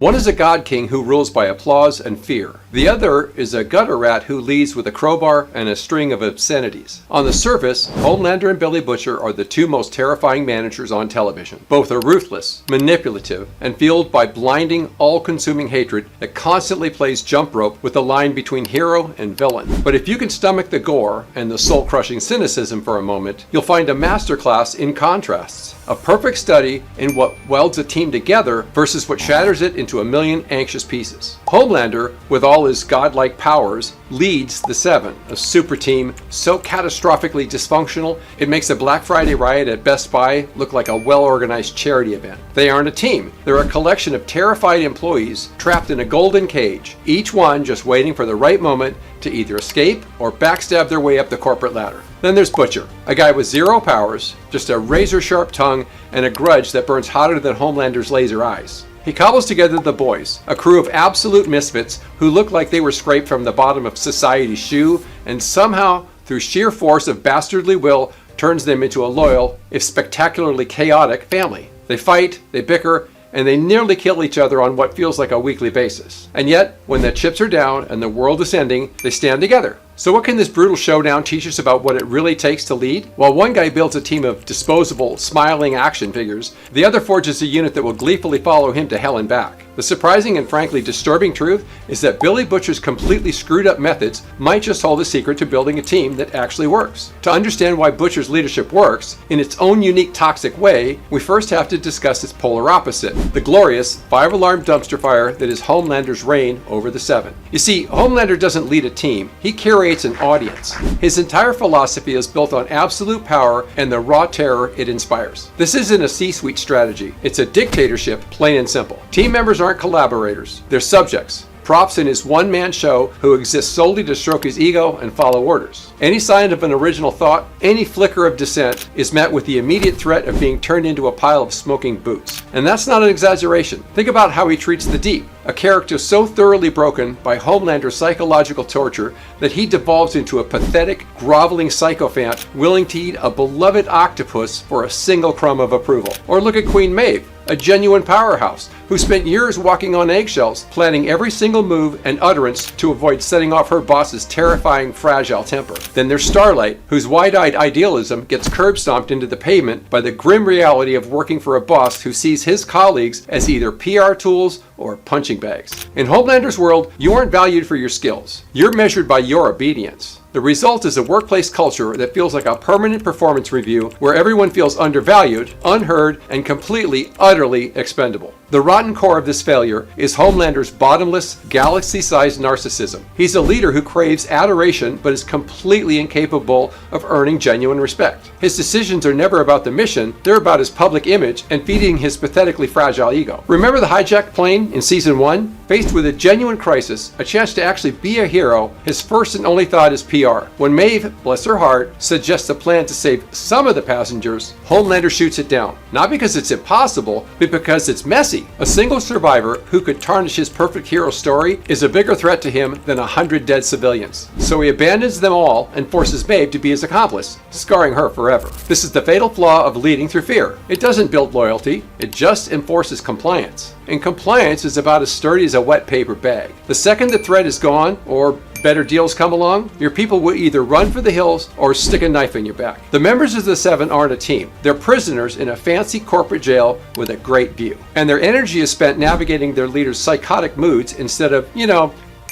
One is a god king who rules by applause and fear. The other is a gutter rat who leads with a crowbar and a string of obscenities. On the surface, Homelander and Billy Butcher are the two most terrifying managers on television. Both are ruthless, manipulative, and fueled by blinding, all-consuming hatred that constantly plays jump rope with the line between hero and villain. But if you can stomach the gore and the soul-crushing cynicism for a moment, you'll find a masterclass in contrasts. A perfect study in what welds a team together versus what shatters it into a million anxious pieces. Homelander, with all his godlike powers, leads the Seven, a super team so catastrophically dysfunctional it makes a Black Friday riot at Best Buy look like a well-organized charity event. They aren't a team. They're a collection of terrified employees trapped in a golden cage, each one just waiting for the right moment to either escape or backstab their way up the corporate ladder. Then there's Butcher, a guy with zero powers, just a razor-sharp tongue and a grudge that burns hotter than Homelander's laser eyes. He cobbles together the boys, a crew of absolute misfits who look like they were scraped from the bottom of society's shoe, and somehow, through sheer force of bastardly will, turns them into a loyal, if spectacularly chaotic, family. They fight, they bicker, and they nearly kill each other on what feels like a weekly basis. And yet, when the chips are down and the world is ending, they stand together. So what can this brutal showdown teach us about what it really takes to lead? While one guy builds a team of disposable, smiling action figures, the other forges a unit that will gleefully follow him to hell and back. The surprising and frankly disturbing truth is that Billy Butcher's completely screwed up methods might just hold the secret to building a team that actually works. To understand why Butcher's leadership works, in its own unique toxic way, we first have to discuss its polar opposite, the glorious, five-alarm dumpster fire that is Homelander's reign over the Seven. You see, Homelander doesn't lead a team, he curates an audience. His entire philosophy is built on absolute power and the raw terror it inspires. This isn't a C-suite strategy, it's a dictatorship, plain and simple. Team members aren't collaborators, they're subjects. Props in his one-man show who exists solely to stroke his ego and follow orders. Any sign of an original thought, any flicker of dissent is met with the immediate threat of being turned into a pile of smoking boots. And that's not an exaggeration. Think about how he treats the Deep, a character so thoroughly broken by Homelander's psychological torture that he devolves into a pathetic, groveling sycophant willing to eat a beloved octopus for a single crumb of approval. Or look at Queen Maeve, a genuine powerhouse who spent years walking on eggshells, planning every single move and utterance to avoid setting off her boss's terrifying, fragile temper. Then there's Starlight, whose wide-eyed idealism gets curb-stomped into the pavement by the grim reality of working for a boss who sees his colleagues as either PR tools or punching bags. In Homelander's world, you aren't valued for your skills. You're measured by your obedience. The result is a workplace culture that feels like a permanent performance review where everyone feels undervalued, unheard, and completely, utterly expendable. The rotten core of this failure is Homelander's bottomless, galaxy-sized narcissism. He's a leader who craves adoration but is completely incapable of earning genuine respect. His decisions are never about the mission, they're about his public image and feeding his pathetically fragile ego. Remember the hijacked plane in Season 1? Faced with a genuine crisis, a chance to actually be a hero, his first and only thought is PR. When Maeve, bless her heart, suggests a plan to save some of the passengers, Homelander shoots it down. Not because it's impossible, but because it's messy. A single survivor who could tarnish his perfect hero story is a bigger threat to him than 100 dead civilians. So he abandons them all and forces Maeve to be his accomplice, scarring her forever. This is the fatal flaw of leading through fear. It doesn't build loyalty, it just enforces compliance. And compliance is about as sturdy as a wet paper bag. The second the threat is gone, or better deals come along, your people will either run for the hills or stick a knife in your back. The members of the Seven aren't a team. They're prisoners in a fancy corporate jail with a great view. And their energy is spent navigating their leader's psychotic moods instead of,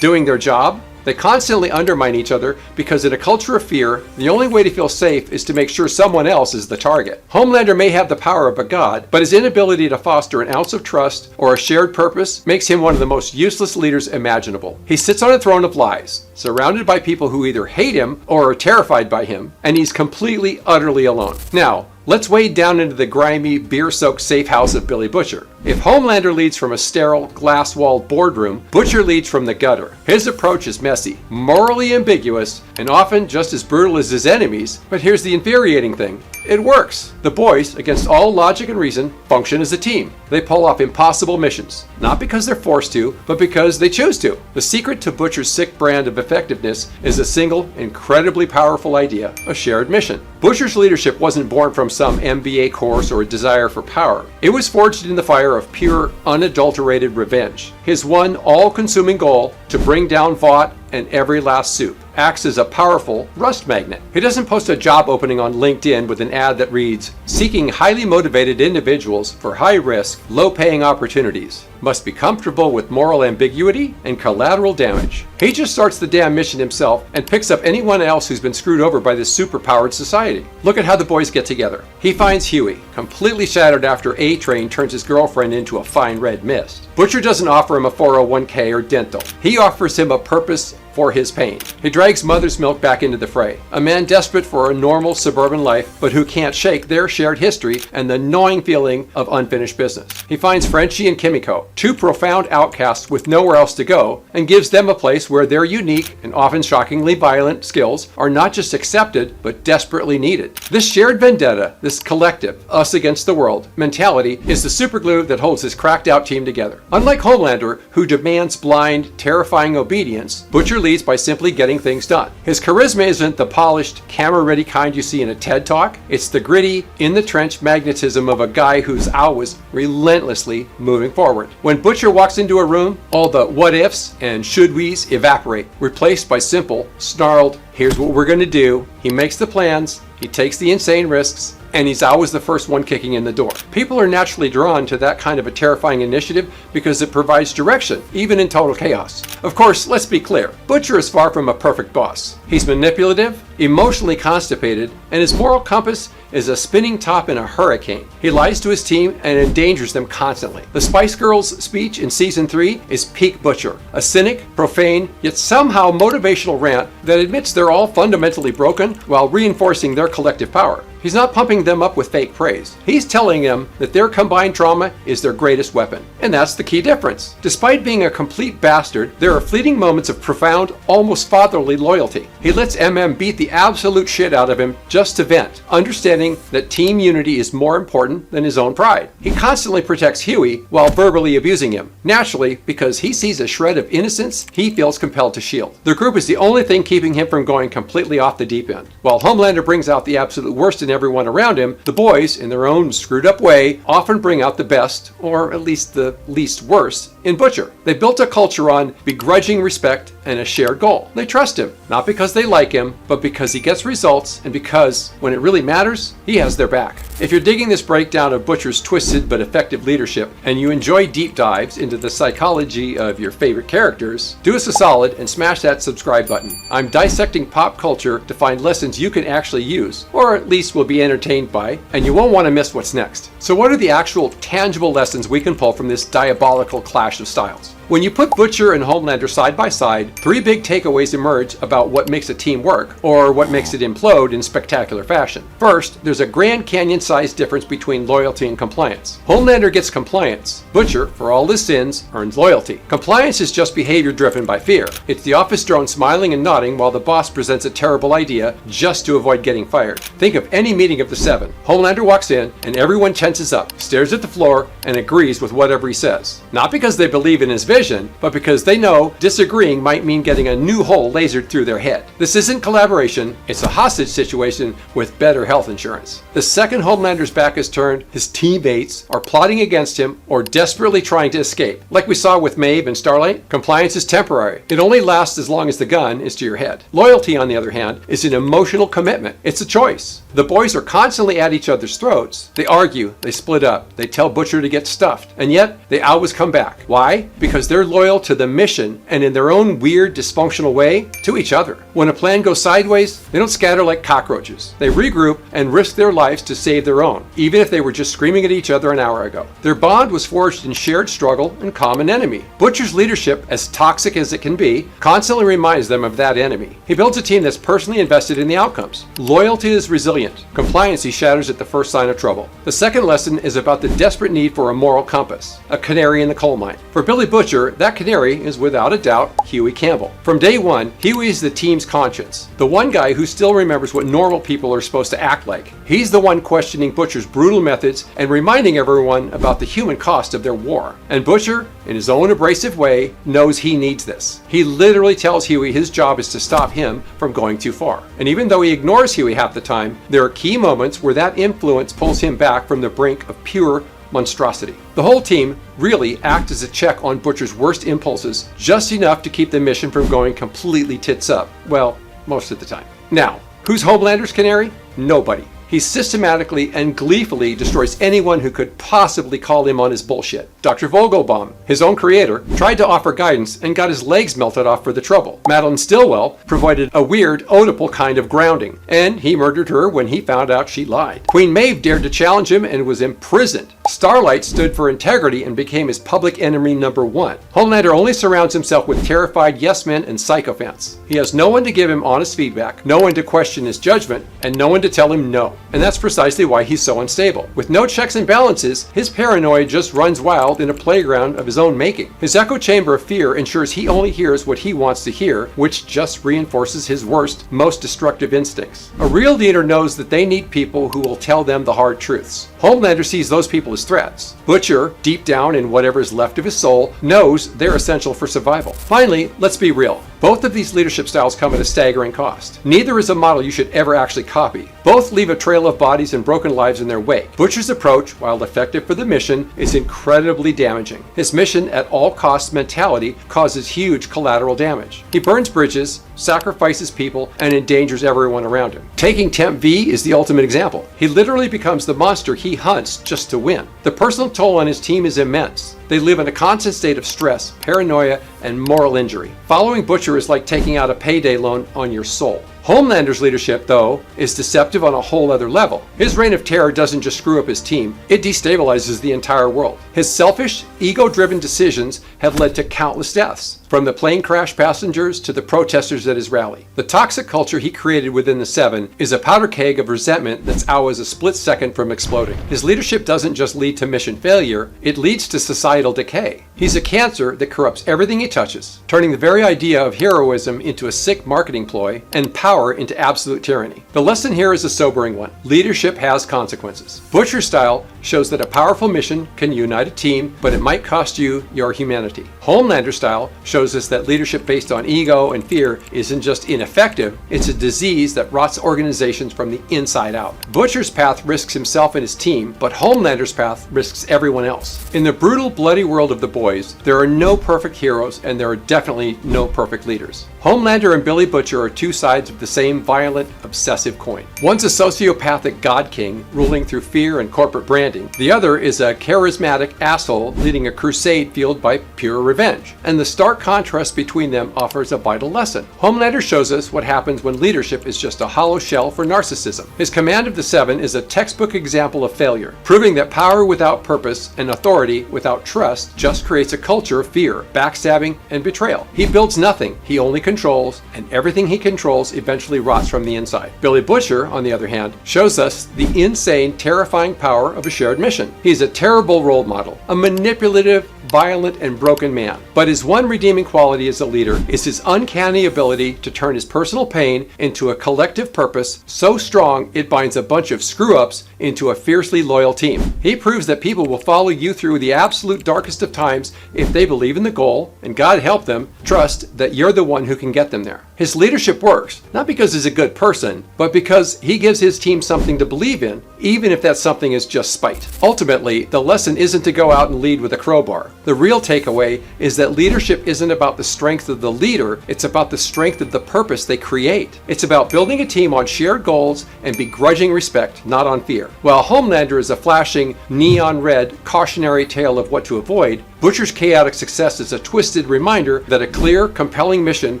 doing their job. They constantly undermine each other because in a culture of fear, the only way to feel safe is to make sure someone else is the target. Homelander may have the power of a god, but his inability to foster an ounce of trust or a shared purpose makes him one of the most useless leaders imaginable. He sits on a throne of lies, surrounded by people who either hate him or are terrified by him, and he's completely, utterly alone. Now, let's wade down into the grimy, beer-soaked safe house of Billy Butcher. If Homelander leads from a sterile, glass-walled boardroom, Butcher leads from the gutter. His approach is messy, morally ambiguous, and often just as brutal as his enemies, but here's the infuriating thing. It works. The boys, against all logic and reason, function as a team. They pull off impossible missions, not because they're forced to, but because they choose to. The secret to Butcher's sick brand of effectiveness is a single, incredibly powerful idea, a shared mission. Butcher's leadership wasn't born from some MBA course or a desire for power. It was forged in the fire of pure, unadulterated revenge. His one all-consuming goal, to bring down Vought and every last soup, acts as a powerful rust magnet. He doesn't post a job opening on LinkedIn with an ad that reads, "Seeking highly motivated individuals for high-risk, low-paying opportunities. Must be comfortable with moral ambiguity and collateral damage." He just starts the damn mission himself and picks up anyone else who's been screwed over by this superpowered society. Look at how the boys get together. He finds Huey, completely shattered after A-Train turns his girlfriend into a fine red mist. Butcher doesn't offer him a 401k or dental. He offers him a purpose for his pain. He drags Mother's Milk back into the fray, a man desperate for a normal suburban life, but who can't shake their shared history and the gnawing feeling of unfinished business. He finds Frenchie and Kimiko, two profound outcasts with nowhere else to go, and gives them a place where their unique and often shockingly violent skills are not just accepted, but desperately needed. This shared vendetta, this collective, us against the world mentality, is the superglue that holds this cracked out team together. Unlike Homelander, who demands blind, terrifying obedience, Butcher leads by simply getting things done. His charisma isn't the polished, camera-ready kind you see in a TED Talk. It's the gritty, in-the-trench magnetism of a guy who's always relentlessly moving forward. When Butcher walks into a room, all the what-ifs and should-we's evaporate, replaced by simple, snarled, "Here's what we're going to do." He makes the plans, he takes the insane risks, and he's always the first one kicking in the door. People are naturally drawn to that kind of a terrifying initiative because it provides direction, even in total chaos. Of course, let's be clear, Butcher is far from a perfect boss. He's manipulative, emotionally constipated, and his moral compass is a spinning top in a hurricane. He lies to his team and endangers them constantly. The Spice Girls speech in season 3 is peak Butcher, a cynic, profane, yet somehow motivational rant that admits they're all fundamentally broken while reinforcing their collective power. He's not pumping them up with fake praise. He's telling them that their combined trauma is their greatest weapon. And that's the key difference. Despite being a complete bastard, there are fleeting moments of profound, almost fatherly loyalty. He lets MM beat the absolute shit out of him just to vent, understanding that team unity is more important than his own pride. He constantly protects Huey while verbally abusing him, naturally because he sees a shred of innocence he feels compelled to shield. The group is the only thing keeping him from going completely off the deep end. While Homelander brings out the absolute worst in everyone around him, the boys, in their own screwed up way, often bring out the best, or at least the least worst, in Butcher. They built a culture on begrudging respect and a shared goal. They trust him, not because they like him, but because he gets results and because, when it really matters, he has their back. If you're digging this breakdown of Butcher's twisted but effective leadership, and you enjoy deep dives into the psychology of your favorite characters, do us a solid and smash that subscribe button. I'm dissecting pop culture to find lessons you can actually use, or at least will be entertained by, and you won't want to miss what's next. So what are the actual tangible lessons we can pull from this diabolical clash of styles? When you put Butcher and Homelander side by side, three big takeaways emerge about what makes a team work, or what makes it implode in spectacular fashion. First, there's a Grand Canyon-sized difference between loyalty and compliance. Homelander gets compliance. Butcher, for all his sins, earns loyalty. Compliance is just behavior driven by fear. It's the office drone smiling and nodding while the boss presents a terrible idea just to avoid getting fired. Think of any meeting of the 7. Homelander walks in, and everyone tenses up, stares at the floor, and agrees with whatever he says. Not because they believe in his vision, but because they know disagreeing might mean getting a new hole lasered through their head. This isn't collaboration, it's a hostage situation with better health insurance. The second Homelander's back is turned, his teammates are plotting against him or desperately trying to escape. Like we saw with Maeve and Starlight, compliance is temporary. It only lasts as long as the gun is to your head. Loyalty, on the other hand, is an emotional commitment. It's a choice. The boys are constantly at each other's throats. They argue, they split up, they tell Butcher to get stuffed, and yet they always come back. Why? Because they're loyal to the mission and in their own weird, dysfunctional way, to each other. When a plan goes sideways, they don't scatter like cockroaches. They regroup and risk their lives to save their own, even if they were just screaming at each other an hour ago. Their bond was forged in shared struggle and common enemy. Butcher's leadership, as toxic as it can be, constantly reminds them of that enemy. He builds a team that's personally invested in the outcomes. Loyalty is resilient. Compliancy shatters at the first sign of trouble. The second lesson is about the desperate need for a moral compass, a canary in the coal mine. For Billy Butcher, that canary is without a doubt Huey Campbell. From day one, Huey is the team's conscience, the one guy who still remembers what normal people are supposed to act like. He's the one questioning Butcher's brutal methods and reminding everyone about the human cost of their war. And Butcher, in his own abrasive way, knows he needs this. He literally tells Huey his job is to stop him from going too far. And even though he ignores Huey half the time, there are key key moments where that influence pulls him back from the brink of pure monstrosity. The whole team really act as a check on Butcher's worst impulses, just enough to keep the mission from going completely tits up. Well, most of the time. Now, who's Homelander's canary? Nobody. He systematically and gleefully destroys anyone who could possibly call him on his bullshit. Dr. Vogelbaum, his own creator, tried to offer guidance and got his legs melted off for the trouble. Madeline Stillwell provided a weird, Oedipal kind of grounding, and he murdered her when he found out she lied. Queen Maeve dared to challenge him and was imprisoned. Starlight stood for integrity and became his public enemy number one. Homelander only surrounds himself with terrified yes men and sycophants. He has no one to give him honest feedback, no one to question his judgment, and no one to tell him no. And that's precisely why he's so unstable. With no checks and balances, his paranoia just runs wild in a playground of his own making. His echo chamber of fear ensures he only hears what he wants to hear, which just reinforces his worst, most destructive instincts. A real leader knows that they need people who will tell them the hard truths. Homelander sees those people as threats. Butcher, deep down in whatever is left of his soul, knows they're essential for survival. Finally, let's be real. Both of these leadership styles come at a staggering cost. Neither is a model you should ever actually copy. Both leave a trail of bodies and broken lives in their wake. Butcher's approach, while effective for the mission, is incredibly damaging. His mission at all costs mentality causes huge collateral damage. He burns bridges, sacrifices people, and endangers everyone around him. Taking Temp V is the ultimate example. He literally becomes the monster he hunts just to win. The personal toll on his team is immense. They live in a constant state of stress, paranoia, and moral injury. Following Butcher is like taking out a payday loan on your soul. Homelander's leadership, though, is deceptive on a whole other level. His reign of terror doesn't just screw up his team, it destabilizes the entire world. His selfish, ego-driven decisions have led to countless deaths, from the plane crash passengers to the protesters at his rally. The toxic culture he created within the Seven is a powder keg of resentment that's always a split second from exploding. His leadership doesn't just lead to mission failure, it leads to societal decay. He's a cancer that corrupts everything he touches, turning the very idea of heroism into a sick marketing ploy and power into absolute tyranny. The lesson here is a sobering one. Leadership has consequences. Butcher style shows that a powerful mission can unite a team, but it might cost you your humanity. Homelander style shows us that leadership based on ego and fear isn't just ineffective, it's a disease that rots organizations from the inside out. Butcher's path risks himself and his team, but Homelander's path risks everyone else. In the brutal, bloody world of the boys, there are no perfect heroes and there are definitely no perfect leaders. Homelander and Billy Butcher are two sides of the same violent, obsessive coin. One's a sociopathic god king ruling through fear and corporate branding. The other is a charismatic asshole leading a crusade fueled by pure revenge. And the stark contrast between them offers a vital lesson. Homelander shows us what happens when leadership is just a hollow shell for narcissism. His command of the Seven is a textbook example of failure, proving that power without purpose and authority without trust just creates a culture of fear, backstabbing, and betrayal. He builds nothing, he only controls, and everything he controls eventually rots from the inside. Billy Butcher, on the other hand, shows us the insane, terrifying power of a shared mission. He's a terrible role model, a manipulative, violent, and broken man. But his one redeeming quality as a leader is his uncanny ability to turn his personal pain into a collective purpose so strong it binds a bunch of screw-ups into a fiercely loyal team. He proves that people will follow you through the absolute darkest of times if they believe in the goal, and God help them, trust that you're the one who can get them there. His leadership works, not because he's a good person, but because he gives his team something to believe in, even if that something is just spite. Ultimately, the lesson isn't to go out and lead with a crowbar. The real takeaway is that leadership isn't about the strength of the leader, it's about the strength of the purpose they create. It's about building a team on shared goals and begrudging respect, not on fear. While Homelander is a flashing, neon red cautionary tale of what to avoid, Butcher's chaotic success is a twisted reminder that a clear, compelling mission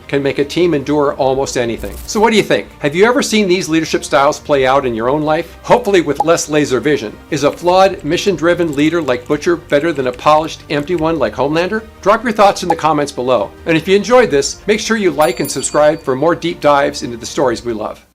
can make a team endure almost anything. So what do you think? Have you ever seen these leadership styles play out in your own life? Hopefully with less laser vision. Is a flawed, mission-driven leader like Butcher better than a polished, empty one like Homelander? Drop your thoughts in the comments below. And if you enjoyed this, make sure you like and subscribe for more deep dives into the stories we love.